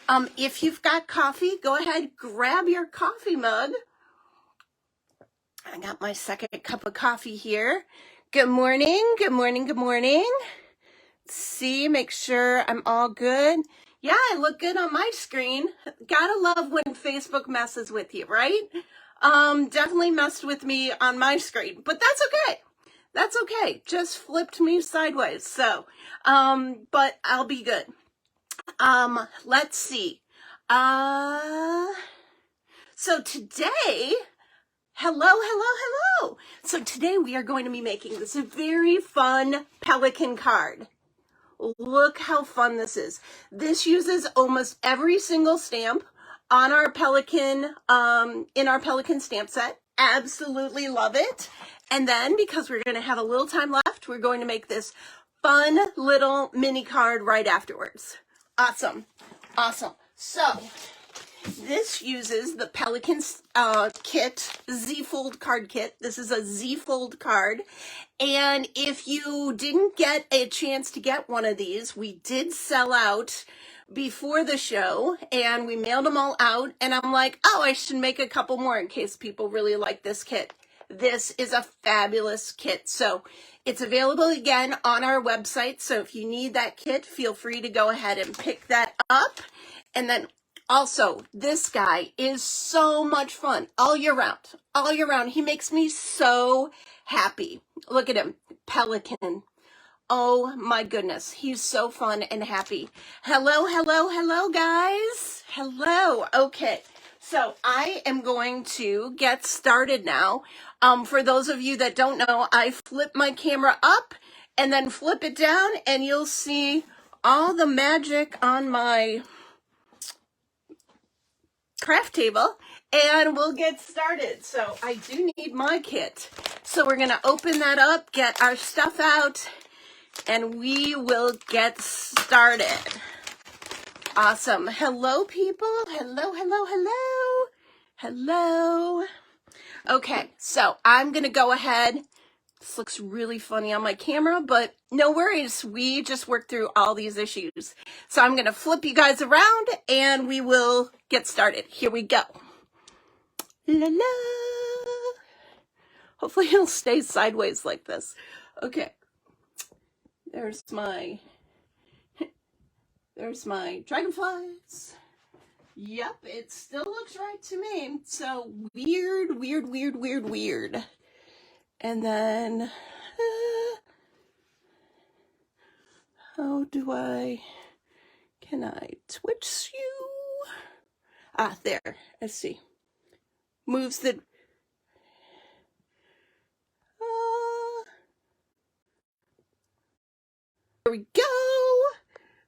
If you've got coffee, go ahead, grab your coffee mug. I got my second cup of coffee here. Good morning, good morning, good morning. See, make sure I'm all good. Yeah, I look good on my screen. Gotta love when Facebook messes with you, right? Definitely messed with me on my screen, but that's okay. That's okay. Just flipped me sideways. So, but I'll be good. Let's see. So today, hello. So today we are going to be making this very fun Pelican card. Look how fun this is. This uses almost every single stamp on our Pelican, in our Pelican stamp set. Absolutely love it. And then because we're going to have a little time left, we're going to make this fun little mini card right afterwards. Awesome. So this uses the Pelican kit, Z-Fold Card Kit. This is a Z-Fold card. And if you didn't get a chance to get one of these, we did sell out before the show and we mailed them all out. And I'm like, oh, I should make a couple more in case people really like this kit. This is a fabulous kit. So it's available again on our website. So if you need that kit, feel free to go ahead and pick that up. And then also, this guy is so much fun all year round. All year round. He makes me so happy. Look at him. Pelican. Oh my goodness. He's so fun and happy. Hello, guys. Hello. Okay. So I am going to get started now. For those of you that don't know, I flip my camera up and then flip it down and you'll see all the magic on my craft table and we'll get started. So I do need my kit. So we're going to open that up, get our stuff out, and we will get started. Awesome. Hello, people. Hello. Okay, so I'm going to go ahead. This looks really funny on my camera, but no worries. We just worked through all these issues. So I'm going to flip you guys around and we will get started. Here we go. La la. Hopefully it'll stay sideways like this. Okay. There's my dragonflies. Yep, it still looks right to me. So weird. And then, can I twitch you? Ah, there, let's see. Moves the, there we go.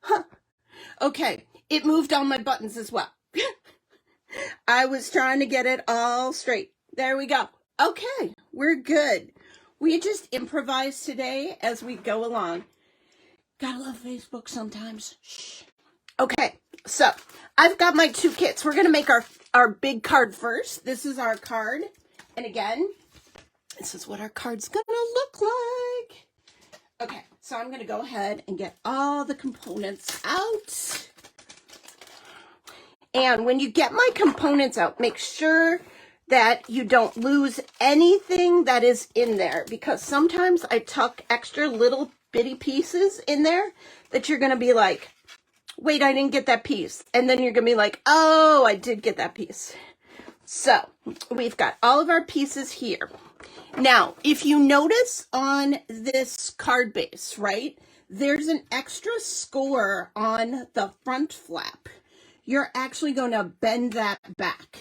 Huh. Okay, it moved all my buttons as well. I was trying to get it all straight. There we go. Okay, we're good. We just improvise today as we go along. Gotta love Facebook sometimes. Shh. Okay, so I've got my two kits. We're gonna make our big card first. This is our card. And again, this is what our card's gonna look like. Okay, so I'm gonna go ahead and get all the components out. And when you get my components out, make sure that you don't lose anything that is in there, because sometimes I tuck extra little bitty pieces in there that you're going to be like, wait, I didn't get that piece. And then you're going to be like, oh, I did get that piece. So we've got all of our pieces here. Now, if you notice on this card base, right, there's an extra score on the front flap. You're actually going to bend that back,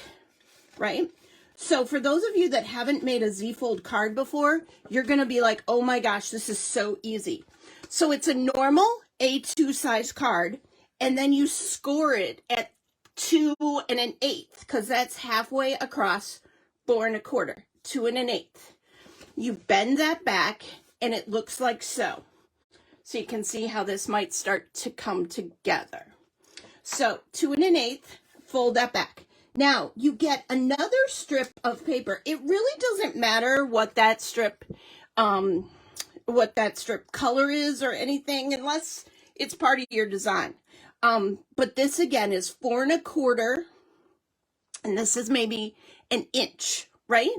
right? So for those of you that haven't made a Z-Fold card before, you're going to be like, oh my gosh, this is so easy. So it's a normal A2 size card, and then you score it at 2 1/8, because that's halfway across 4 1/4, 2 1/8. You bend that back, and it looks like so. So you can see how this might start to come together. So 2 1/8, fold that back. Now, you get another strip of paper. It really doesn't matter what that strip color is or anything, unless it's part of your design. But this again is 4 1/4, and this is maybe an inch, right?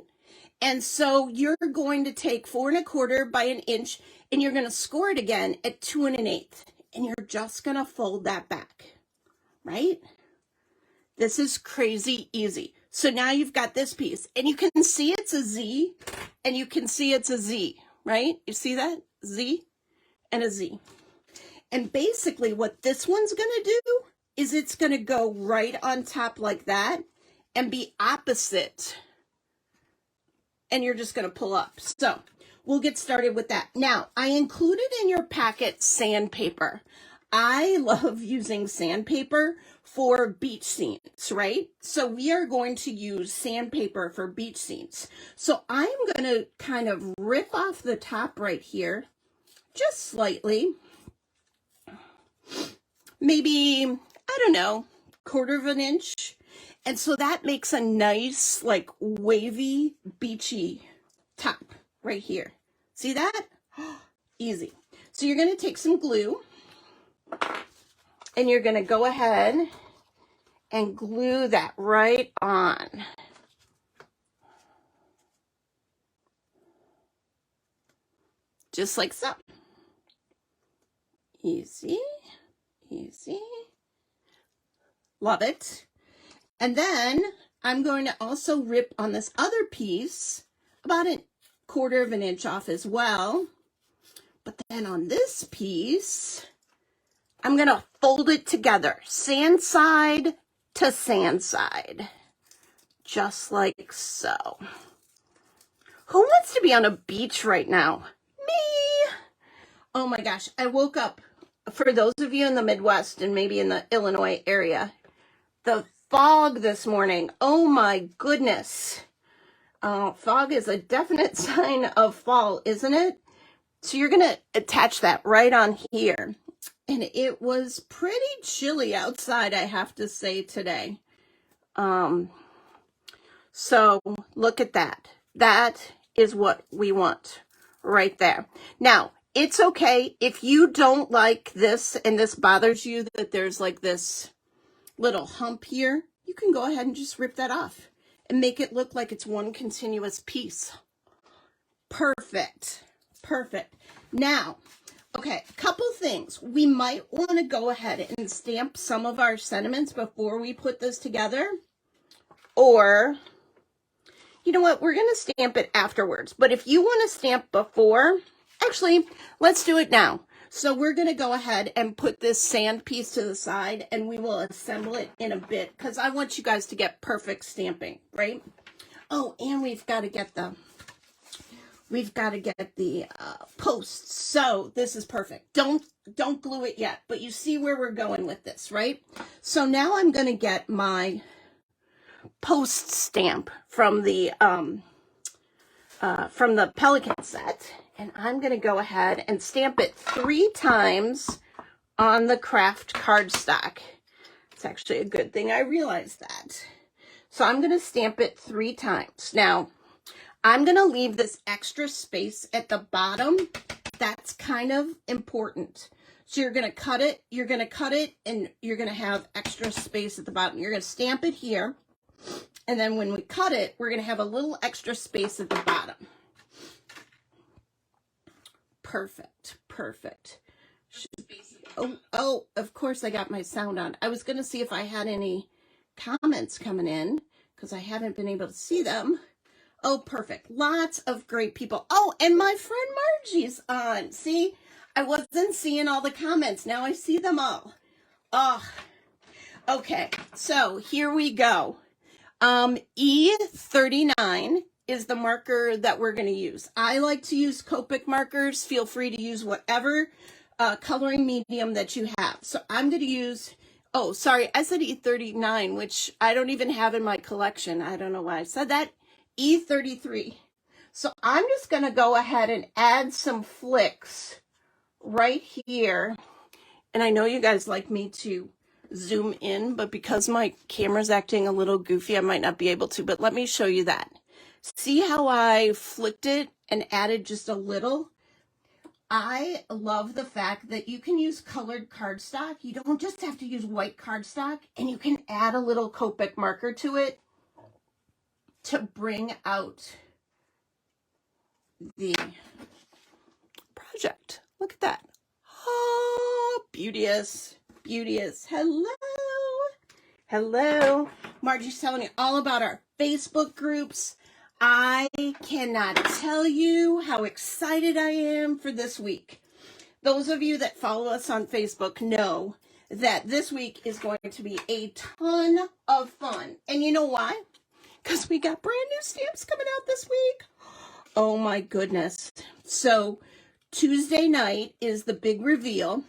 And so you're going to take 4 1/4 by an inch, and you're going to score it again at 2 1/8, and you're just going to fold that back, right? This is crazy easy. So now you've got this piece, and you can see it's a Z, and you can see it's a Z, right? You see that? Z and a Z. And basically what this one's going to do is it's going to go right on top like that and be opposite. And you're just going to pull up. So we'll get started with that. Now, I included in your packet sandpaper. I love using sandpaper for beach scenes, right? So we are going to use sandpaper for beach scenes. So I'm going to kind of rip off the top right here, just slightly. Maybe, I don't know, 1/4 of an inch. And so that makes a nice, like, wavy, beachy top right here. See that? Easy. So you're going to take some glue, and you're going to go ahead and glue that right on. Just like so. Easy, easy. Love it. And then I'm going to also rip on this other piece about 1/4 of an inch off as well. But then on this piece, I'm going to fold it together, sand side to sand side, just like so. Who wants to be on a beach right now? Me. Oh my gosh, I woke up, for those of you in the Midwest and maybe in the Illinois area, the fog this morning. Oh my goodness. Fog is a definite sign of fall, isn't it? So you're going to attach that right on here. And it was pretty chilly outside, I have to say, today. So look at that. That is what we want right there. Now, it's okay if you don't like this and this bothers you that there's like this little hump here. You can go ahead and just rip that off and make it look like it's one continuous piece. Perfect. Perfect. Now, okay, a couple things. We might want to go ahead and stamp some of our sentiments before we put this together. Or, you know what, we're going to stamp it afterwards. But if you want to stamp before, actually, let's do it now. So we're going to go ahead and put this sand piece to the side, and we will assemble it in a bit because I want you guys to get perfect stamping, right? Oh, and we've got to get the posts. So this is perfect. Don't glue it yet, but you see where we're going with this, right? So now I'm going to get my post stamp from the Pelican set. And I'm going to go ahead and stamp it 3 times on the craft cardstock. It's actually a good thing I realized that. So I'm going to stamp it 3 times. Now, I'm going to leave this extra space at the bottom. That's kind of important. So you're going to cut it, and you're going to have extra space at the bottom. You're going to stamp it here. And then when we cut it, we're going to have a little extra space at the bottom. Perfect, perfect. Oh, of course I got my sound on. I was going to see if I had any comments coming in because I haven't been able to see them. Oh, perfect. Lots of great people. Oh, and my friend Margie's on. See, I wasn't seeing all the comments. Now I see them all. Oh, okay. So here we go. E39 is the marker that we're going to use. I like to use Copic markers. Feel free to use whatever coloring medium that you have. So I'm going to use, oh, sorry, I said E39, which I don't even have in my collection. I don't know why I said that. E33. So I'm just going to go ahead and add some flicks right here. And I know you guys like me to zoom in, but because my camera's acting a little goofy, I might not be able to, but let me show you that. See how I flicked it and added just a little? I love the fact that you can use colored cardstock. You don't just have to use white cardstock, and you can add a little Copic marker to it to bring out the project. Look at that. Oh, beauteous, beauteous. Hello. Hello. Margie's telling you all about our Facebook groups. I cannot tell you how excited I am for this week. Those of you that follow us on Facebook know that this week is going to be a ton of fun. And you know why? Because we got brand new stamps coming out this week. Oh my goodness. So Tuesday night is the big reveal.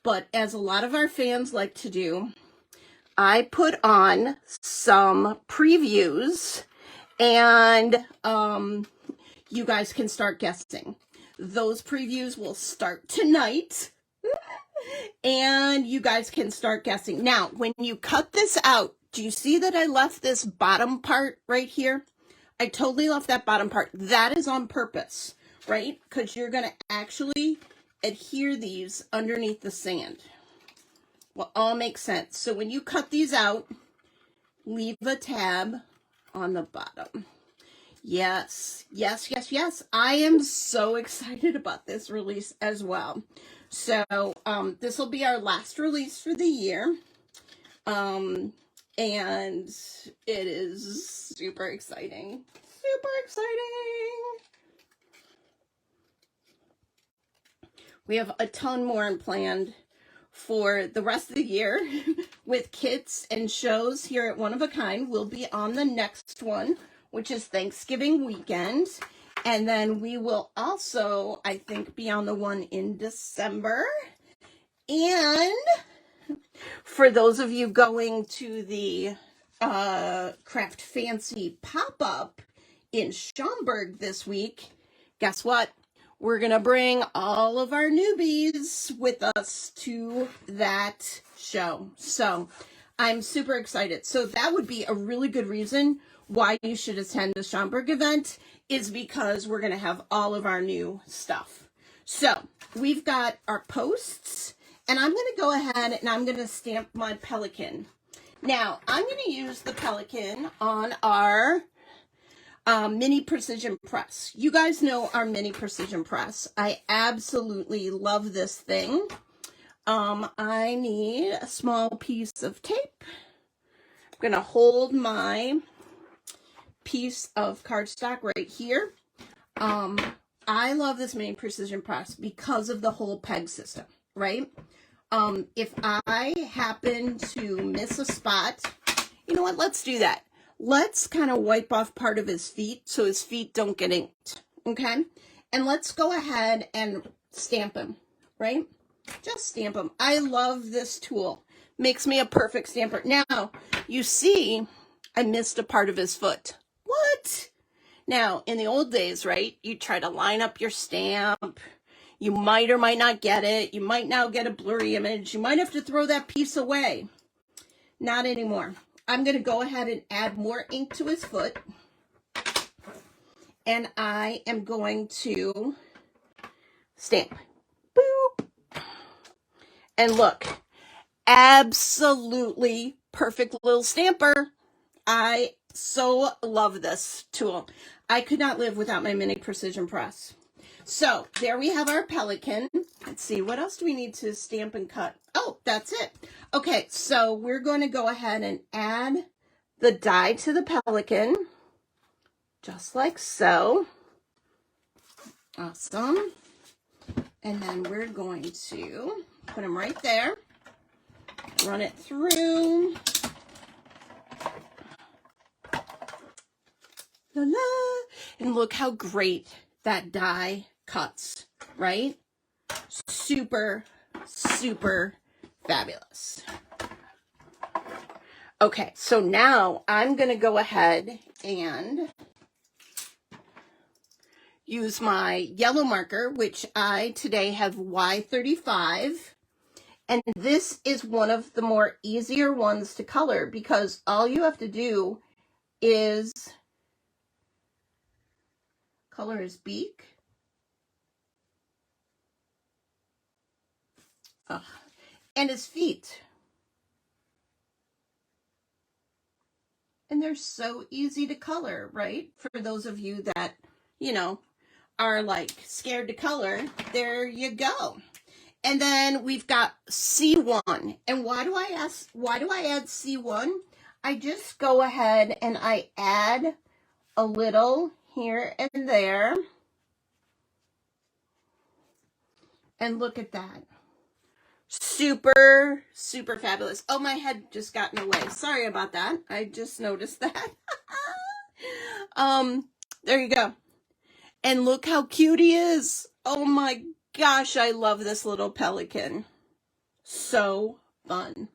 But as a lot of our fans like to do, I put on some previews, and you guys can start guessing. Those previews will start tonight, and you guys can start guessing. Now, when you cut this out, do you see that I left this bottom part right here? I totally left that bottom part. That is on purpose, right? Because you're going to actually adhere these underneath the sand. Will all make sense. So when you cut these out, leave a tab on the bottom. Yes, yes, yes, yes. I am so excited about this release as well. So this will be our last release for the year. And it is super exciting. Super exciting. We have a ton more planned for the rest of the year with kits and shows here at One of a Kind. We'll be on the next one, which is Thanksgiving weekend. And then we will also, I think, be on the one in December. And for those of you going to the Craft Fancy pop-up in Schaumburg this week, guess what? We're going to bring all of our newbies with us to that show. So I'm super excited. So that would be a really good reason why you should attend the Schaumburg event, is because we're going to have all of our new stuff. So we've got our posts, and I'm going to go ahead and I'm going to stamp my Pelican. Now, I'm going to use the Pelican on our mini precision press. You guys know our mini precision press. I absolutely love this thing. I need a small piece of tape. I'm going to hold my piece of cardstock right here. I love this mini precision press because of the whole peg system, right? If I happen to miss a spot, you know what? Let's do that. Let's kind of wipe off part of his feet so his feet don't get inked, okay? And let's go ahead and stamp him, right? Just stamp him. I love this tool. Makes me a perfect stamper. Now, you see, I missed a part of his foot. What? Now, in the old days, right, you try to line up your stamp. You might or might not get it. You might now get a blurry image. You might have to throw that piece away. Not anymore. I'm going to go ahead and add more ink to his foot. And I am going to stamp. Boop. And look, absolutely perfect little stamper. I so love this tool. I could not live without my mini precision press. So there we have our Pelican. Let's see, what else do we need to stamp and cut? Oh, that's it. Okay, so we're going to go ahead and add the die to the Pelican, just like so. Awesome. And then we're going to put them right there, run it through. La la. And look how great that die cuts, right? Super, super fabulous. Okay, so now I'm going to go ahead and use my yellow marker, which I today have Y35. And this is one of the more easier ones to color because all you have to do is color his beak. And his feet. And they're so easy to color, right? For those of you that, you know, are like scared to color, there you go. And then we've got C1. And why do I add C1? I just go ahead and I add a little here and there. And look at that. Super, super fabulous. Oh, my head just got in the way. Sorry about that. I just noticed that. There you go. And look how cute he is. Oh my gosh, I love this little pelican. So fun.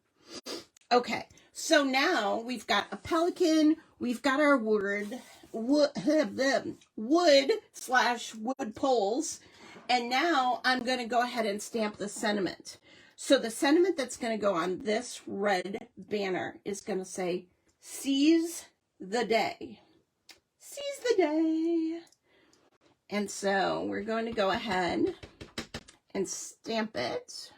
Okay, so now we've got a pelican. We've got our wood/wood poles. And now I'm going to go ahead and stamp the sentiment. So the sentiment that's going to go on this red banner is going to say, "Seize the day." Seize the day. And so we're going to go ahead and stamp it.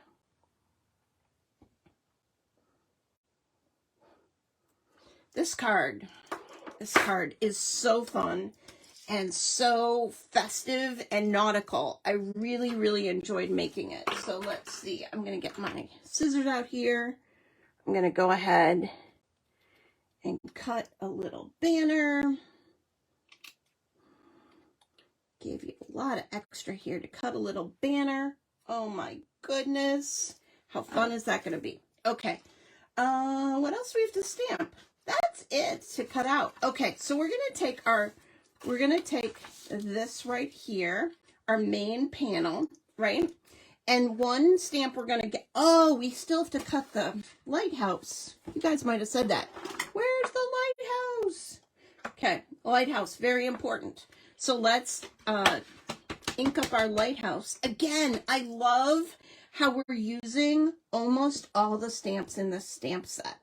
This card is so fun and so festive and nautical. I really, really enjoyed making it. So let's see. I'm going to get my scissors out here. I'm going to go ahead and cut a little banner. Gave you a lot of extra here to cut a little banner. Oh my goodness. How fun is that going to be? Okay. What else do we have to stamp? That's it to cut out. Okay, so we're going to take this right here, our main panel, right? And one stamp we're going to get, oh, we still have to cut the lighthouse. You guys might have said that. Where's the lighthouse? Okay, lighthouse, very important. So let's ink up our lighthouse. Again, I love how we're using almost all the stamps in this stamp set.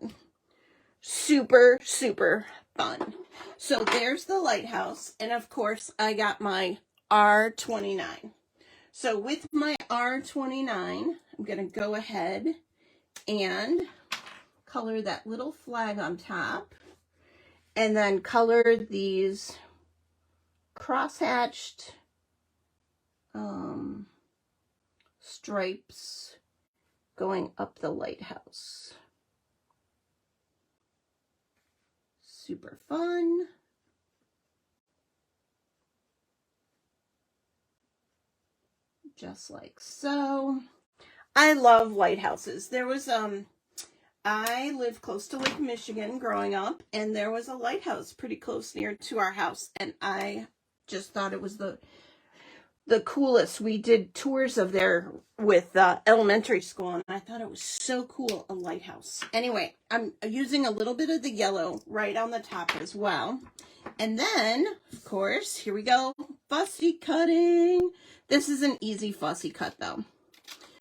Super, super fun. So there's the lighthouse. And of course, I got my R29. So with my R29, I'm going to go ahead and color that little flag on top. And then color these cross-hatched stripes going up the lighthouse. Super fun. Just like so. I love lighthouses. There was I lived close to Lake Michigan growing up, and there was a lighthouse pretty close near to our house, and I just thought it was the coolest. We did tours of there with elementary school, and I thought it was so cool, a lighthouse. Anyway, I'm using a little bit of the yellow right on the top as well. And then, of course, here we go, fussy cutting. This is an easy fussy cut, though.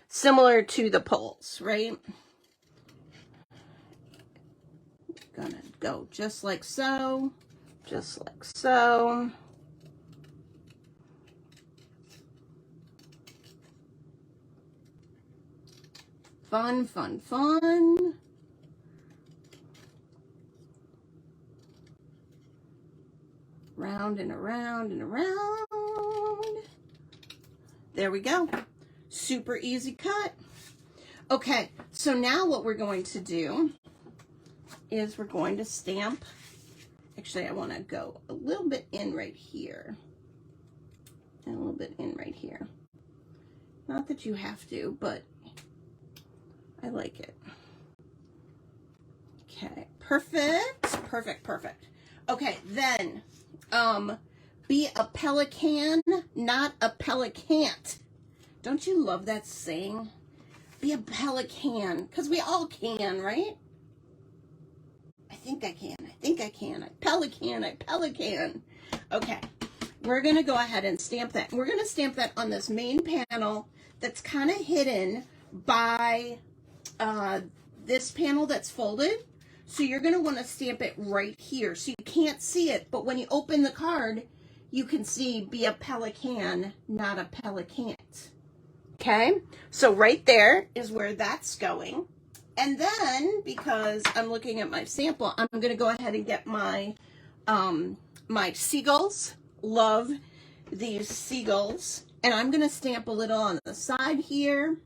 Similar to the poles, right? Gonna go just like so, just like so. Fun, fun, fun. Round and around and around. There we go. Super easy cut. Okay, so now what we're going to do is we're going to stamp. Actually, I want to go a little bit in right here. And a little bit in right here. Not that you have to, but I like it. Okay, perfect, perfect, perfect. Okay, then, be a pelican, not a pelicant. Don't you love that saying? Be a pelican, because we all can, right? I think I can, I think I can. I pelican. Okay, we're going to go ahead and stamp that. We're going to stamp that on this main panel that's kind of hidden by this panel that's folded. So you're going to want to stamp it right here so you can't see it, but when you open the card you can see be a pelican, not a pelicant. Okay, so right there is where that's going. And then, because I'm looking at my sample, I'm going to go ahead and get my my seagulls. Love these seagulls. And I'm going to stamp a little on the side here.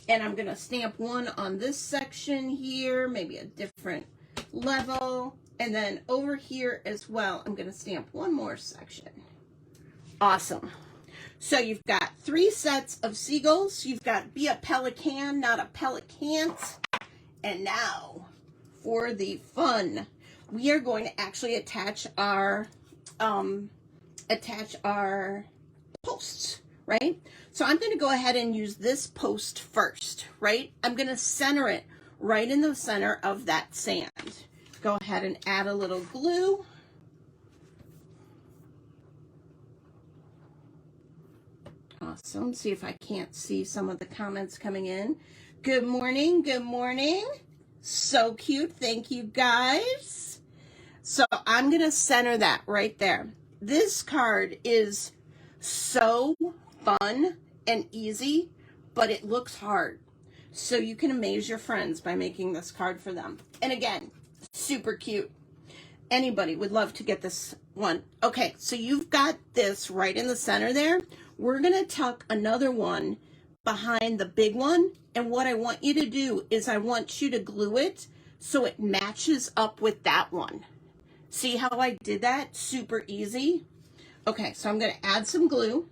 And I'm going to stamp one on this section here, maybe a different level. And then over here as well, I'm going to stamp one more section. Awesome. So you've got 3 sets of seagulls. You've got be a pelican, not a pelicant. And now for the fun, we are going to actually attach our posts, right? So I'm going to go ahead and use this post first, right? I'm going to center it right in the center of that sand. Go ahead and add a little glue. Awesome. See if I can't see some of the comments coming in. Good morning. Good morning. So cute. Thank you, guys. So I'm going to center that right there. This card is so fun and easy, but it looks hard. So you can amaze your friends by making this card for them. And again, super cute. Anybody would love to get this one. Okay, so you've got this right in the center there. We're going to tuck another one behind the big one. And what I want you to do is I want you to glue it so it matches up with that one. See how I did that? Super easy. Okay, so I'm going to add some glue.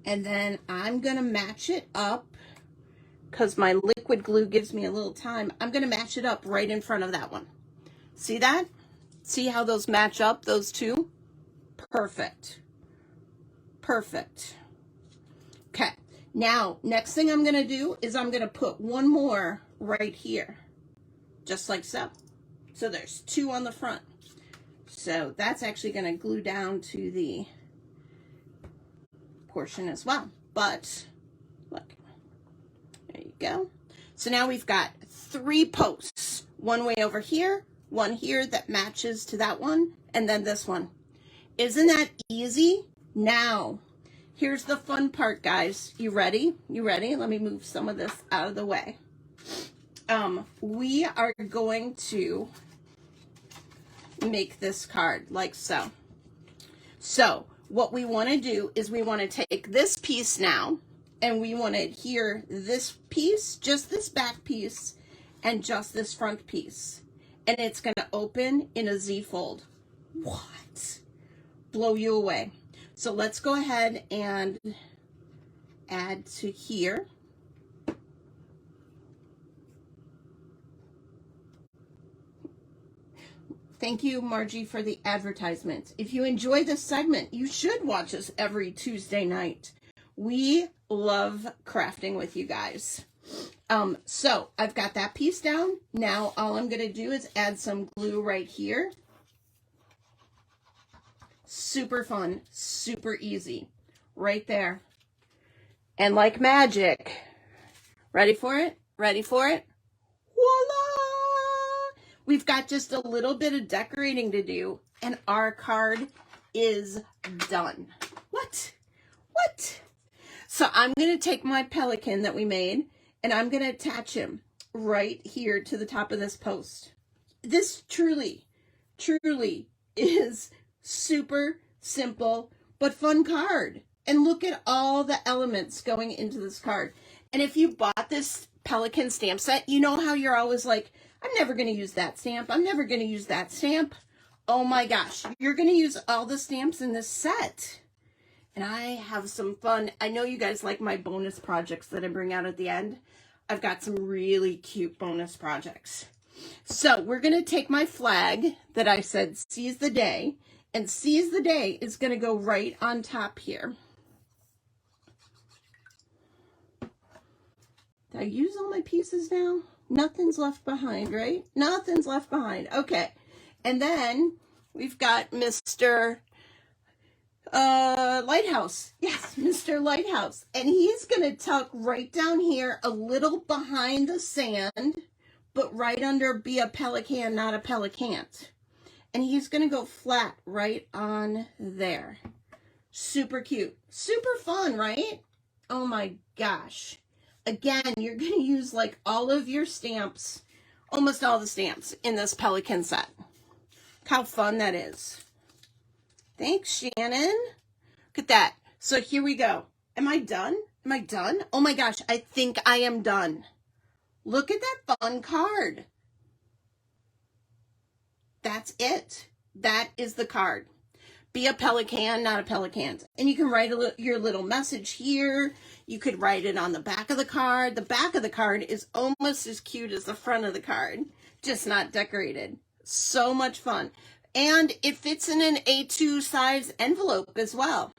And then I'm going to match it up because my liquid glue gives me a little time. I'm going to match it up right in front of that one. See that? See how those match up, those two? Perfect. Perfect. Okay. Now, next thing I'm going to do is I'm going to put one more right here. Just like so. So there's 2 on the front. So that's actually going to glue down to the portion as well. But look, there you go. So now we've got 3 posts. One way over here, one here that matches to that one, and then this one. Isn't that easy? Now, here's the fun part, guys. You ready? You ready? Let me move some of this out of the way. We are going to make this card like so. So what we want to do is we want to take this piece now, and we want to adhere this piece, just this back piece, and just this front piece. And it's going to open in a Z-fold. What? Blow you away. So let's go ahead and add to here. Thank you, Margie, for the advertisement. If you enjoy this segment, you should watch us every Tuesday night. We love crafting with you guys. So I've got that piece down. Now all I'm going to do is add some glue right here. Super fun, super easy. Right there. And like magic. Ready for it? Ready for it? Voila! We've got just a little bit of decorating to do, and our card is done. What? What? So I'm going to take my pelican that we made, and I'm going to attach him right here to the top of this post. This truly, truly is super simple but fun card. And look at all the elements going into this card. And if you bought this Pelican stamp set, you know how you're always like, I'm never going to use that stamp. I'm never going to use that stamp. Oh my gosh, you're going to use all the stamps in this set. And I have some fun. I know you guys like my bonus projects that I bring out at the end. I've got some really cute bonus projects. So we're going to take my flag that I said seize the day, and seize the day is going to go right on top here. Did I use all my pieces now? Nothing's left behind, right? Nothing's left behind. Okay. And then we've got Mr. Lighthouse. Yes, Mr. Lighthouse. And he's going to tuck right down here a little behind the sand, but right under be a pelican, not a pelicant. And he's going to go flat right on there. Super cute. Super fun, right? Oh my gosh. Again, you're going to use like all of your stamps, almost all the stamps in this Pelican set. Look how fun that is. Thanks, Shannon. Look at that. So here we go. Am I done? Am I done? Oh my gosh, I think I am done. Look at that fun card. That's it. That is the card. Be a pelican, not a pelican. And you can write your little message here. You could write it on the back of the card. The back of the card is almost as cute as the front of the card, just not decorated. So much fun. And it fits in an A2 size envelope as well.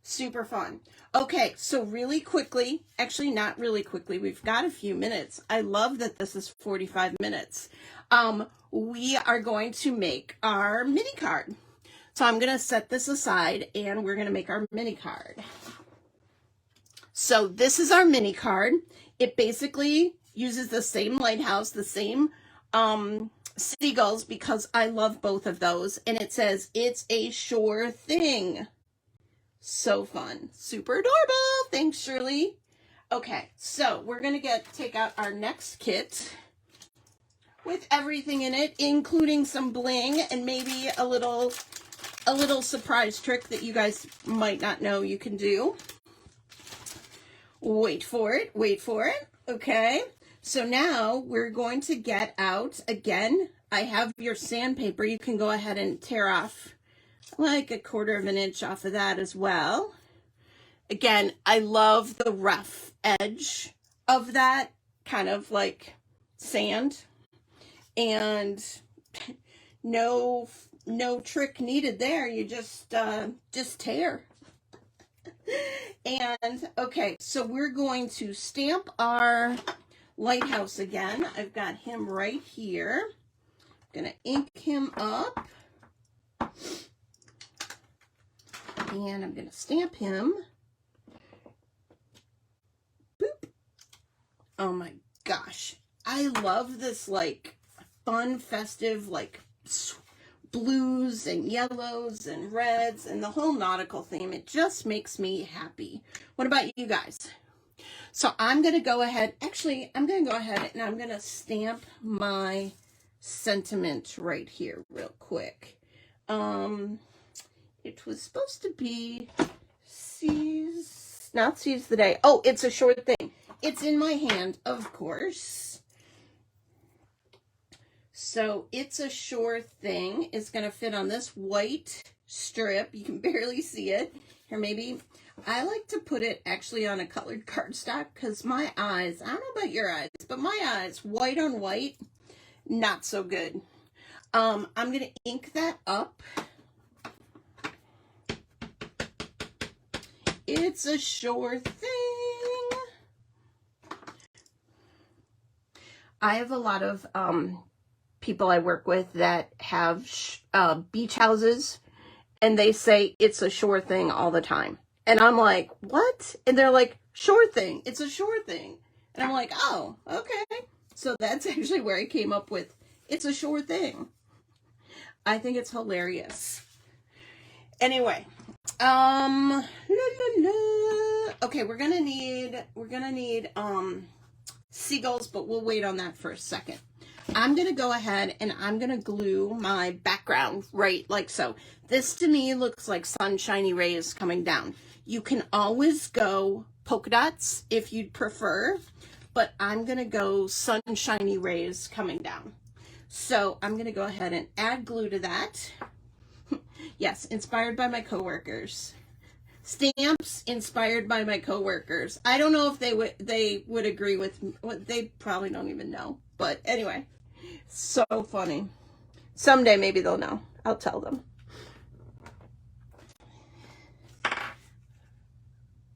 Super fun. Okay, so really quickly, actually not really quickly, we've got a few minutes. I love that this is 45 minutes. We are going to make our mini card. So I'm going to set this aside and we're going to make our mini card. So this is our mini card. It basically uses the same lighthouse, the same seagulls, because I love both of those. And it says, it's a sure thing. So fun. Super adorable. Thanks, Shirley. Okay, so we're going to take out our next kit with everything in it, including some bling and maybe a little surprise trick that you guys might not know you can do. Wait for it. Wait for it. Okay. So now we're going to get out, again, I have your sandpaper. You can go ahead and tear off like 1/4 of an inch off of that as well. Again, I love the rough edge of that, kind of like sand. And no trick needed there. You just tear. And okay, so we're going to stamp our lighthouse again. I've got him right here. I'm gonna ink him up. And I'm gonna stamp him. Boop. Oh my gosh. I love this like fun, festive, like blues and yellows and reds and the whole nautical theme. It just makes me happy. What about you guys? So I'm going to go ahead, actually, I'm going to go ahead and I'm going to stamp my sentiment right here real quick. It was supposed to be not seize the day. Oh, it's a short thing. It's in my hand, of course. So it's a sure thing. It's going to fit on this white strip. You can barely see it. Here, maybe I like to put it actually on a colored cardstock because my eyes, I don't know about your eyes, but my eyes, white on white, not so good. I'm going to ink that up. It's a sure thing. I have a lot of people I work with that have beach houses, and they say it's a sure thing all the time. And I'm like, what? And they're like, sure thing. It's a sure thing. And I'm like, oh, okay. So that's actually where I came up with it's a sure thing. I think it's hilarious. Anyway, okay, we're gonna need seagulls, but we'll wait on that for a second. I'm going to go ahead and I'm going to glue my background right like so. This to me looks like sunshiny rays coming down. You can always go polka dots if you'd prefer, but I'm going to go sunshiny rays coming down. So I'm going to go ahead and add glue to that. Yes, inspired by my coworkers. Stamps inspired by my coworkers. I don't know if they would agree with me. Well, they probably don't even know. But anyway, so funny. Someday maybe they'll know. I'll tell them.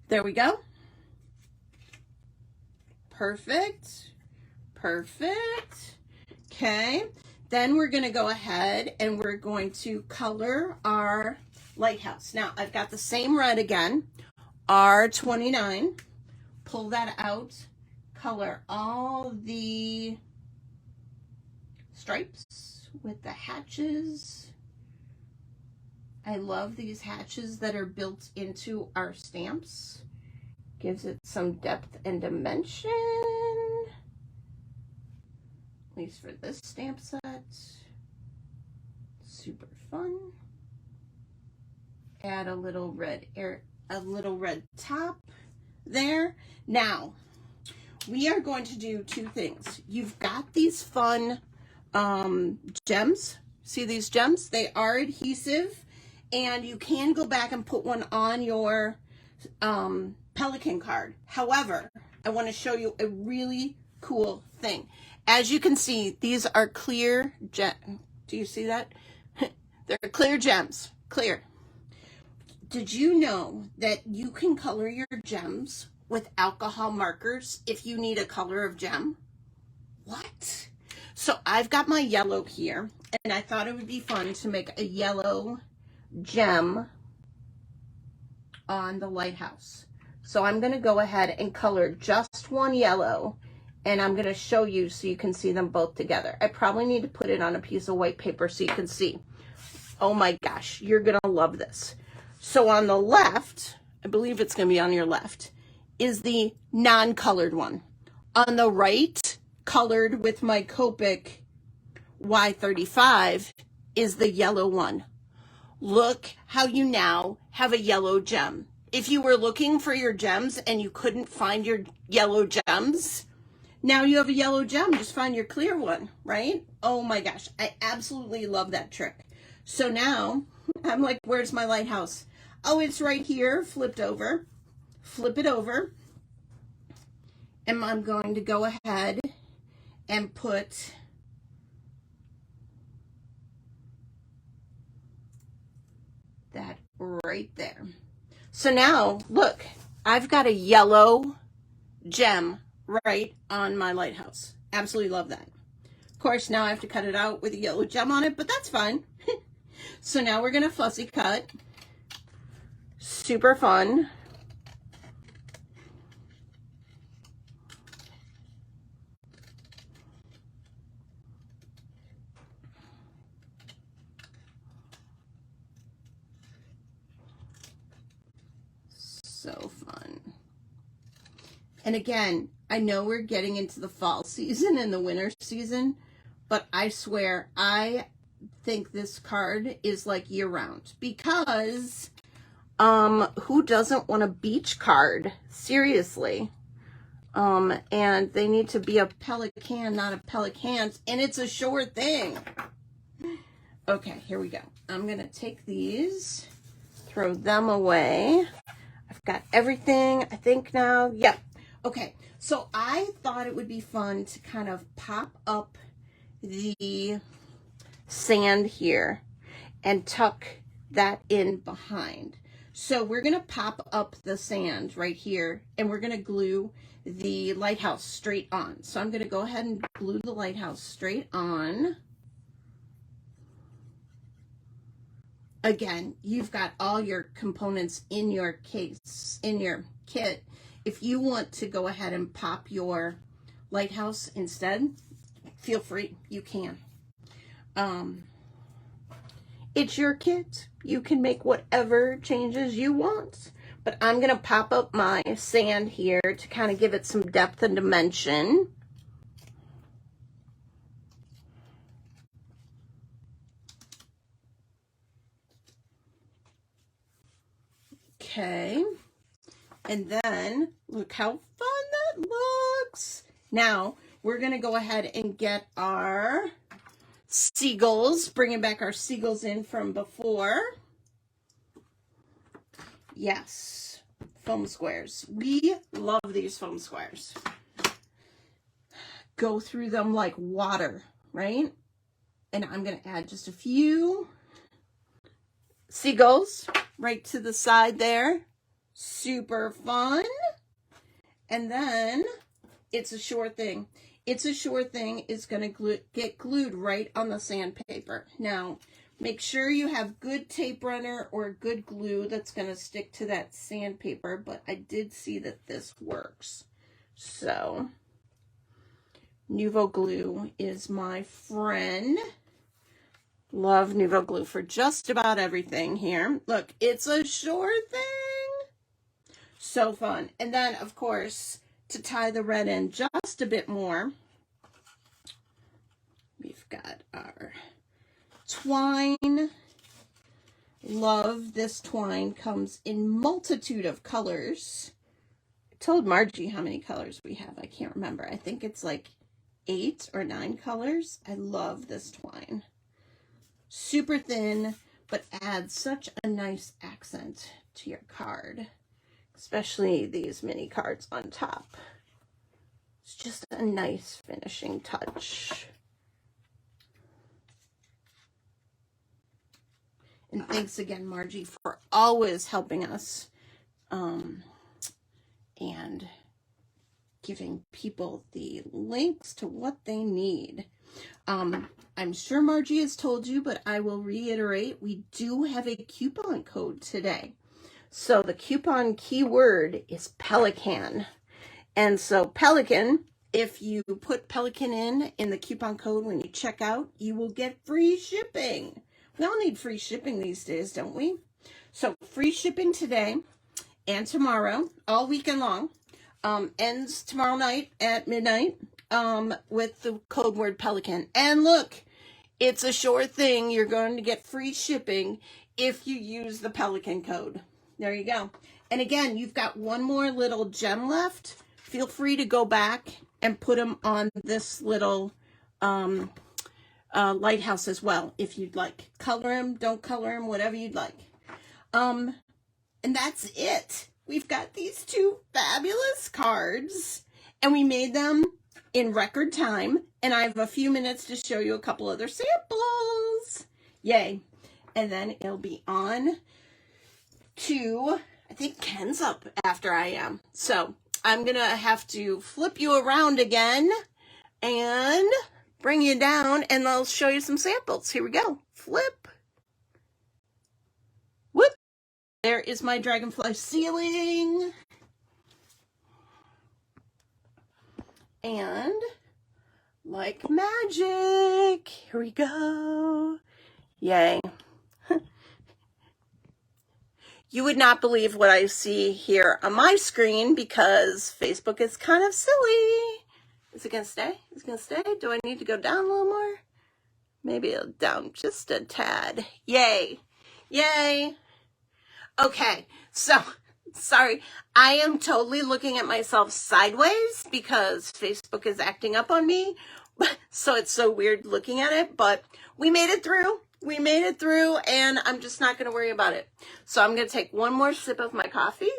There we go. Perfect. Perfect. Okay. Then we're going to go ahead and we're going to color our lighthouse. Now, I've got the same red again, R29. Pull that out. Color all the stripes with the hatches. I love these hatches that are built into our stamps. Gives it some depth and dimension. At least for this stamp set. Super fun. Add a little red top there. Now, we are going to do two things. You've got these fun gems. See these gems? They are adhesive, and you can go back and put one on your Pelican card. However, I want to show you a really cool thing. As you can see, these are clear gems. Do you see that? They're clear gems. Clear. Did you know that you can color your gems with alcohol markers if you need a color of gem? What? So I've got my yellow here, and I thought it would be fun to make a yellow gem on the lighthouse. So I'm going to go ahead and color just one yellow, and I'm going to show you so you can see them both together. I probably need to put it on a piece of white paper so you can see. Oh my gosh, you're going to love this. So on the left, I believe it's going to be on your left, is the non-colored one. On the right, colored with my Copic Y35, is the yellow one. Look how you now have a yellow gem. If you were looking for your gems and you couldn't find your yellow gems, now you have a yellow gem. Just find your clear one, right? Oh my gosh, I absolutely love that trick. So now I'm like, where's my lighthouse? Oh, it's right here, flipped over. Flip it over. And I'm going to go ahead and put that right there. So now, look, I've got a yellow gem right on my lighthouse. Absolutely love that. Of course, now I have to cut it out with a yellow gem on it, but that's fine. So now we're going to fussy cut. Super fun. So fun. And again, I know we're getting into the fall season and the winter season, but I swear I think this card is like year round, because who doesn't want a beach card? Seriously. And they need to be a pelican, not a pelicans, and it's a sure thing. Okay, here we go. I'm gonna take these, throw them away. I've got everything, I think now. Yep. Okay, so I thought it would be fun to kind of pop up the sand here and tuck that in behind. So we're going to pop up the sand right here, and we're going to glue the lighthouse straight on. So I'm going to go ahead and glue the lighthouse straight on. Again, you've got all your components in your case, in your kit. If you want to go ahead and pop your lighthouse instead, feel free, you can. It's your kit. You can make whatever changes you want. But I'm going to pop up my sand here to kind of give it some depth and dimension. Okay. And then look how fun that looks. Now we're going to go ahead and get our seagulls, bringing back our seagulls in from before. Yes, foam squares. We love these foam squares. Go through them like water, right? And I'm going to add just a few seagulls right to the side there. Super fun. And then it's a sure thing. It's a sure thing. It's going to get glued right on the sandpaper. Now, make sure you have good tape runner or good glue that's going to stick to that sandpaper, but I did see that this works. So, Nuvo glue is my friend. Love Nuvo glue for just about everything here. Look, it's a sure thing. So fun. And then, of course, to tie the red in just a bit more, we've got our twine. Love this twine. Comes in multitude of colors. I told Margie how many colors we have. I can't remember. I think it's like 8 or 9 colors. I love this twine. Super thin, but adds such a nice accent to your card, especially these mini cards on top. It's just a nice finishing touch. And thanks again, Margie, for always helping us and giving people the links to what they need. I'm sure Margie has told you, but I will reiterate, we do have a coupon code today. So the coupon keyword is Pelican. And so Pelican, if you put Pelican in the coupon code when you check out, you will get free shipping. We all need free shipping these days, don't we? So free shipping today and tomorrow, all weekend long. Ends tomorrow night at midnight with the code word Pelican. And look, it's a sure thing. You're going to get free shipping if you use the Pelican code. There you go. And again, you've got one more little gem left. Feel free to go back and put them on this little lighthouse as well, if you'd like. Color them, don't color them, whatever you'd like. And that's it. We've got these 2 fabulous cards, and we made them in record time, and I have a few minutes to show you a couple other samples. Yay. And then it'll be on to, I think Ken's up after I am. So I'm going to have to flip you around again and bring you down, and I'll show you some samples. Here we go. Flip. Whoop. There is my dragonfly ceiling. And like magic, here we go. Yay. You would not believe what I see here on my screen because Facebook is kind of silly. Is it gonna stay? Is it gonna stay? Do I need to go down a little more? Maybe it'll down just a tad. Yay. Yay. Okay, so, sorry, I am totally looking at myself sideways because Facebook is acting up on me. So it's so weird looking at it, but we made it through. We made it through, and I'm just not going to worry about it. So I'm going to take one more sip of my coffee.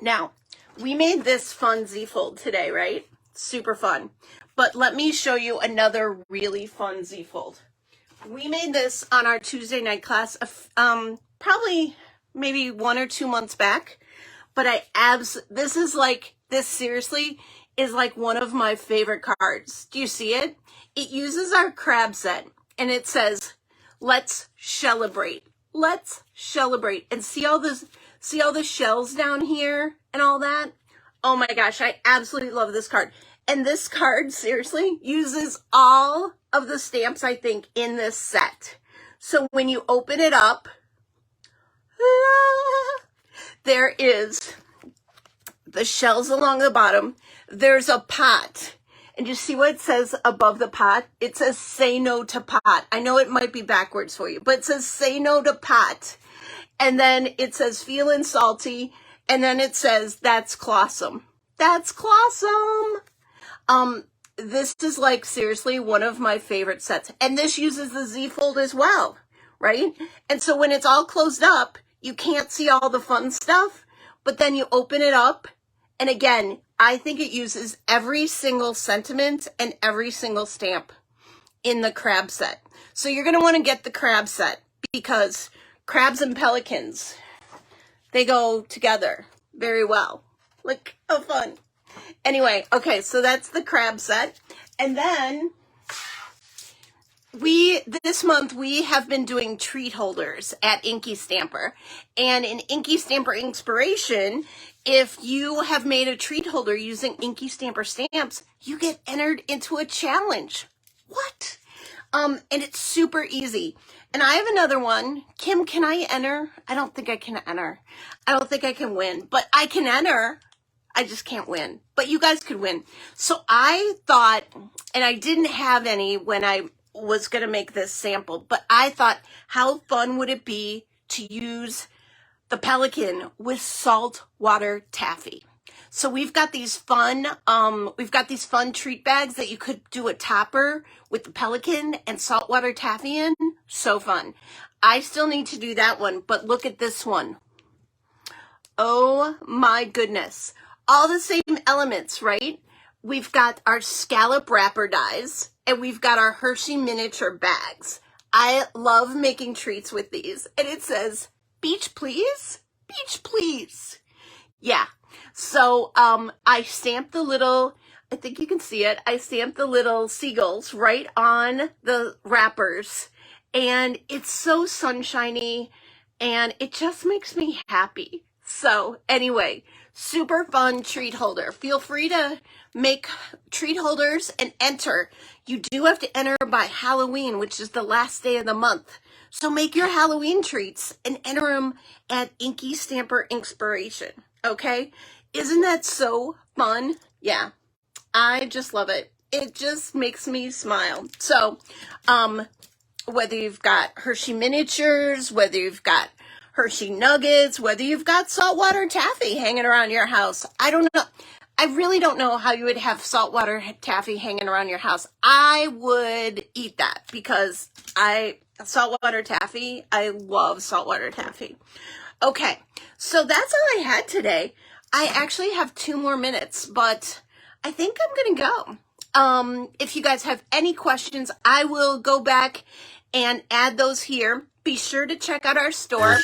Now, we made this fun Z-Fold today, right? Super fun. But let me show you another really fun Z-Fold. We made this on our Tuesday night class, probably maybe 1 or 2 months back, but this seriously is like one of my favorite cards. Do you see it? It uses our crab set, and it says, let's celebrate. Let's celebrate. And see all the shells down here and all that? Oh my gosh, I absolutely love this card. And this card, seriously, uses all of the stamps, I think, in this set. So when you open it up, there is the shells along the bottom. There's a pot. And you see what it says above the pot? It says, say no to pot. I know it might be backwards for you, but it says, say no to pot. And then it says, feeling salty. And then it says, that's clawsome. That's clawsome. This is like seriously one of my favorite sets. And this uses the Z-Fold as well, right? And so when it's all closed up, you can't see all the fun stuff, but then you open it up. And again, I think it uses every single sentiment and every single stamp in the crab set. So you're going to want to get the crab set because crabs and pelicans, they go together very well. Look how fun. Anyway, okay, so that's the crab set. And then This month we have been doing treat holders at InkyStamper, and in InkyStamper Inspiration, if you have made a treat holder using InkyStamper stamps, you get entered into a challenge. What? And it's super easy. And I have another one. Kim, can I enter? I don't think I can enter. I don't think I can win, but I can enter. I just can't win, but you guys could win. So I thought, and I didn't have any when I was going to make this sample, but I thought, how fun would it be to use the Pelican with saltwater taffy? So we've got these fun treat bags that you could do a topper with the Pelican and saltwater taffy in. So fun. I still need to do that one, but look at this one. Oh my goodness. All the same elements, right? We've got our scallop wrapper dies, and we've got our Hershey miniature bags. I love making treats with these. And it says, beach please, beach please. Yeah. So I stamped the little, I think you can see it, I stamped the little seagulls right on the wrappers. And it's so sunshiny, and it just makes me happy. So anyway, super fun treat holder. Feel free to make treat holders and enter. You do have to enter by Halloween, which is the last day of the month. So make your Halloween treats and enter them at InkyStamper Inspiration. Okay? Isn't that so fun? Yeah, I just love it. It just makes me smile. So, whether you've got Hershey miniatures, whether you've got Hershey nuggets, whether you've got saltwater taffy hanging around your house. I don't know. I really don't know how you would have saltwater taffy hanging around your house. I would eat that because saltwater taffy, I love saltwater taffy. Okay, so that's all I had today. I actually have 2 more minutes, but I think I'm gonna go. If you guys have any questions, I will go back and add those here. Be sure to check out our store.